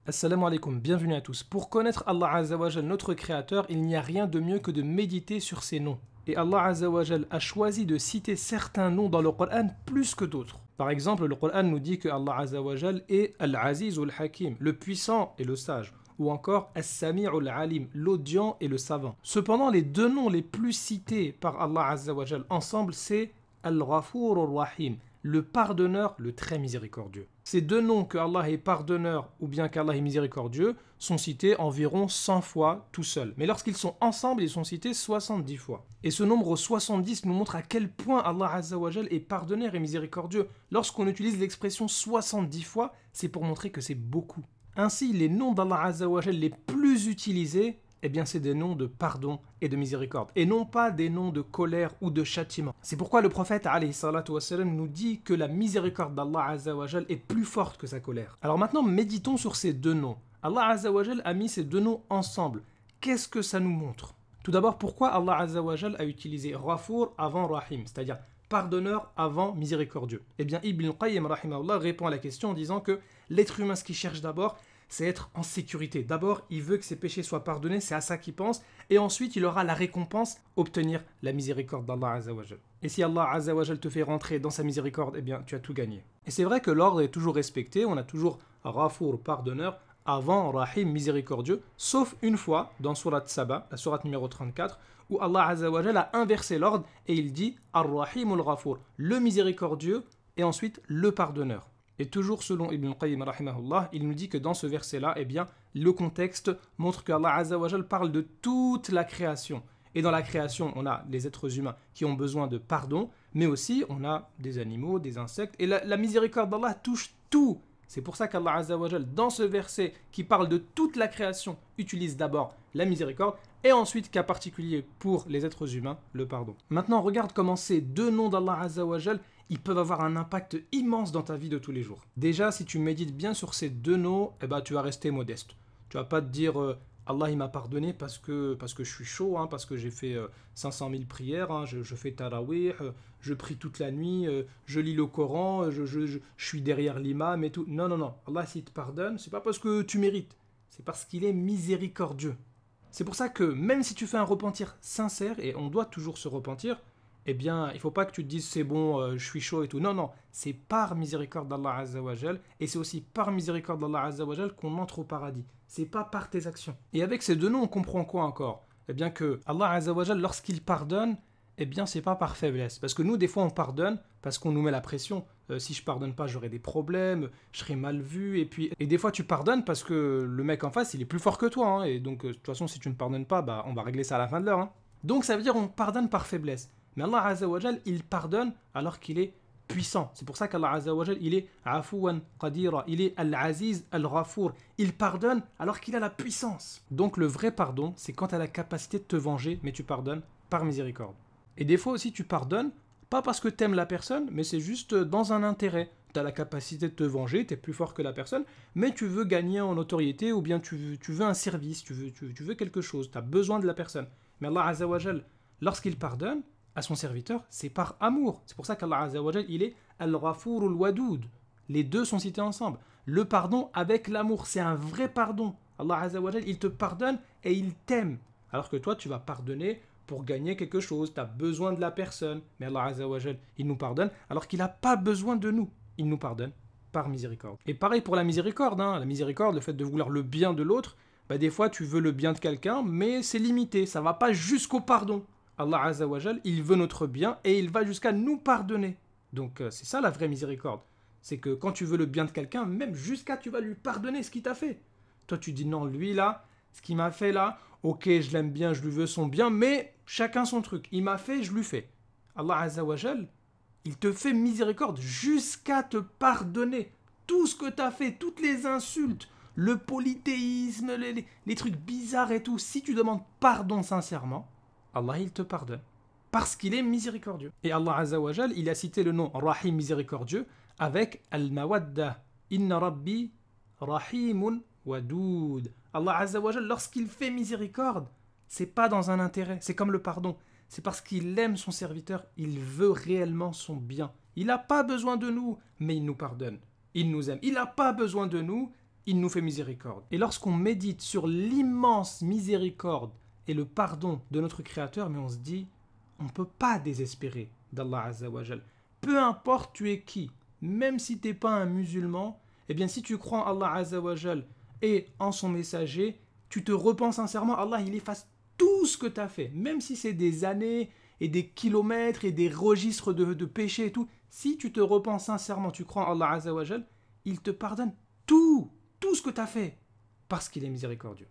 Assalamu alaikum, bienvenue à tous. Pour connaître Allah Azza wa Jal, notre créateur, il n'y a rien de mieux que de méditer sur ses noms. Et Allah Azza wa Jal a choisi de citer certains noms dans le Coran plus que d'autres. Par exemple, le Coran nous dit que Allah Azza wa Jal est Al-Aziz ou Al-Hakim, le puissant et le sage. Ou encore As-Sami' al-Alim, l'audient et le savant. Cependant, les deux noms les plus cités par Allah Azza wa Jal ensemble, c'est Al-Ghafur al-Rahim, le pardonneur, le très miséricordieux. Ces deux noms, que Allah est pardonneur ou bien qu'Allah est miséricordieux, sont cités environ 100 fois tout seuls. Mais lorsqu'ils sont ensemble, ils sont cités 70 fois. Et ce nombre 70 nous montre à quel point Allah Azza wa Jal est pardonneur et miséricordieux. Lorsqu'on utilise l'expression 70 fois, c'est pour montrer que c'est beaucoup. Ainsi, les noms d'Allah Azza wa Jal les plus utilisés, eh bien c'est des noms de pardon et de miséricorde, et non pas des noms de colère ou de châtiment. C'est pourquoi le prophète alayhi salatu wassalam nous dit que la miséricorde d'Allah Azza wa Jal est plus forte que sa colère. Alors maintenant, méditons sur ces deux noms. Allah Azza wa Jal a mis ces deux noms ensemble. Qu'est-ce que ça nous montre? Tout d'abord, pourquoi Allah Azza wa Jal a utilisé Ghafour avant Rahim, c'est-à-dire pardonneur avant miséricordieux? Eh bien, Ibn Qayyim rahimahullah répond à la question en disant que l'être humain, ce qu'il cherche d'abord, c'est être en sécurité. D'abord, il veut que ses péchés soient pardonnés, c'est à ça qu'il pense, et ensuite il aura la récompense, obtenir la miséricorde d'Allah Azza wa Jal. Et si Allah Azza wa Jal te fait rentrer dans sa miséricorde, eh bien tu as tout gagné. Et c'est vrai que l'ordre est toujours respecté, on a toujours Ghafour, pardonneur, avant Rahim, miséricordieux, sauf une fois dans Surat Saba, la sourate numéro 34, où Allah Azza wa Jal a inversé l'ordre et il dit Ar-Rahim ul-Ghafour, le miséricordieux, et ensuite le pardonneur. Et toujours selon Ibn Qayyim rahimahullah, il nous dit que dans ce verset-là, eh bien, le contexte montre qu'Allah Azza wa Jal parle de toute la création. Et dans la création, on a les êtres humains qui ont besoin de pardon, mais aussi on a des animaux, des insectes, et la miséricorde d'Allah touche tout. C'est pour ça qu'Allah Azza wa Jal, dans ce verset qui parle de toute la création, utilise d'abord la miséricorde, et ensuite, cas particulier pour les êtres humains, le pardon. Maintenant, regarde comment ces deux noms d'Allah Azza wa Jal, ils peuvent avoir un impact immense dans ta vie de tous les jours. Déjà, si tu médites bien sur ces deux noms, eh ben, tu vas rester modeste. Tu vas pas te dire Allah il m'a pardonné parce que je suis chaud, hein, parce que j'ai fait 500 000 prières, hein, je fais tarawih, je prie toute la nuit, je lis le Coran, je suis derrière l'imam et tout. Non, non, non. Allah s'il te pardonne, c'est pas parce que tu mérites, c'est parce qu'il est miséricordieux. C'est pour ça que même si tu fais un repentir sincère, et on doit toujours se repentir, eh bien, il ne faut pas que tu te dises c'est bon, je suis chaud et tout. Non, non, c'est par miséricorde d'Allah Azza wa Jal, et c'est aussi par miséricorde d'Allah Azza wa Jal qu'on entre au paradis. C'est pas par tes actions. Et avec ces deux noms, on comprend quoi encore? Eh bien que Allah Azza wa Jal, lorsqu'il pardonne, eh bien c'est pas par faiblesse. Parce que nous, des fois, on pardonne parce qu'on nous met la pression. Si je pardonne pas, j'aurai des problèmes, je serai mal vu. Et des fois, tu pardonnes parce que le mec en face, il est plus fort que toi. Hein, et donc, de toute façon, si tu ne pardonnes pas, bah, on va régler ça à la fin de l'heure. Hein. Donc, ça veut dire on pardonne par faiblesse. Mais Allah Azza wa Jal, il pardonne alors qu'il est puissant. C'est pour ça qu'Allah Azza wa Jal, il est Afouan Qadira, il est Al-Aziz Al-Ghafour. Il pardonne alors qu'il a la puissance. Donc le vrai pardon, c'est quand tu as la capacité de te venger, mais tu pardonnes par miséricorde. Et des fois aussi, tu pardonnes, pas parce que tu aimes la personne, mais c'est juste dans un intérêt. Tu as la capacité de te venger, tu es plus fort que la personne, mais tu veux gagner en notoriété ou bien tu veux un service, tu veux quelque chose, tu as besoin de la personne. Mais Allah Azza wa Jal, lorsqu'il pardonne à son serviteur, c'est par amour. C'est pour ça qu'Allah Azza wa Jal, il est Al-Ghafour al-Wadoud. Les deux sont cités ensemble. Le pardon avec l'amour, c'est un vrai pardon. Allah Azza wa Jal, il te pardonne et il t'aime. Alors que toi, tu vas pardonner pour gagner quelque chose. Tu as besoin de la personne. Mais Allah Azza wa Jal, il nous pardonne alors qu'il n'a pas besoin de nous. Il nous pardonne par miséricorde. Et pareil pour la miséricorde. Hein. La miséricorde, le fait de vouloir le bien de l'autre, bah des fois, tu veux le bien de quelqu'un, mais c'est limité. Ça ne va pas jusqu'au pardon. Allah Azza wa Jal, il veut notre bien et il va jusqu'à nous pardonner. Donc c'est ça la vraie miséricorde. C'est que quand tu veux le bien de quelqu'un, même jusqu'à tu vas lui pardonner ce qu'il t'a fait. Toi tu dis non, lui là, ce qu'il m'a fait là, ok je l'aime bien, je lui veux son bien, mais chacun son truc. Il m'a fait, je lui fais. Allah Azza wa Jal, il te fait miséricorde jusqu'à te pardonner. Tout ce que tu as fait, toutes les insultes, le polythéisme, les trucs bizarres et tout, si tu demandes pardon sincèrement, Allah il te pardonne parce qu'il est miséricordieux. Et Allah Azza wa Jal, il a cité le nom Rahim miséricordieux avec Al-Mawadda. Inna Rabbi Rahimun Wadoud. Allah Azza wa Jal, lorsqu'il fait miséricorde, c'est pas dans un intérêt, c'est comme le pardon. C'est parce qu'il aime son serviteur, il veut réellement son bien. Il n'a pas besoin de nous, mais il nous pardonne. Il nous aime. Il n'a pas besoin de nous, il nous fait miséricorde. Et lorsqu'on médite sur l'immense miséricorde et le pardon de notre Créateur, mais on se dit, on ne peut pas désespérer d'Allah Azza wa Jal. Peu importe tu es qui, même si tu n'es pas un musulman, eh bien si tu crois en Allah Azza wa Jal et en son messager, tu te repens sincèrement, Allah il efface tout ce que tu as fait, même si c'est des années et des kilomètres et des registres de péchés et tout. Si tu te repens sincèrement, tu crois en Allah Azza wa Jal, il te pardonne tout ce que tu as fait, parce qu'il est miséricordieux.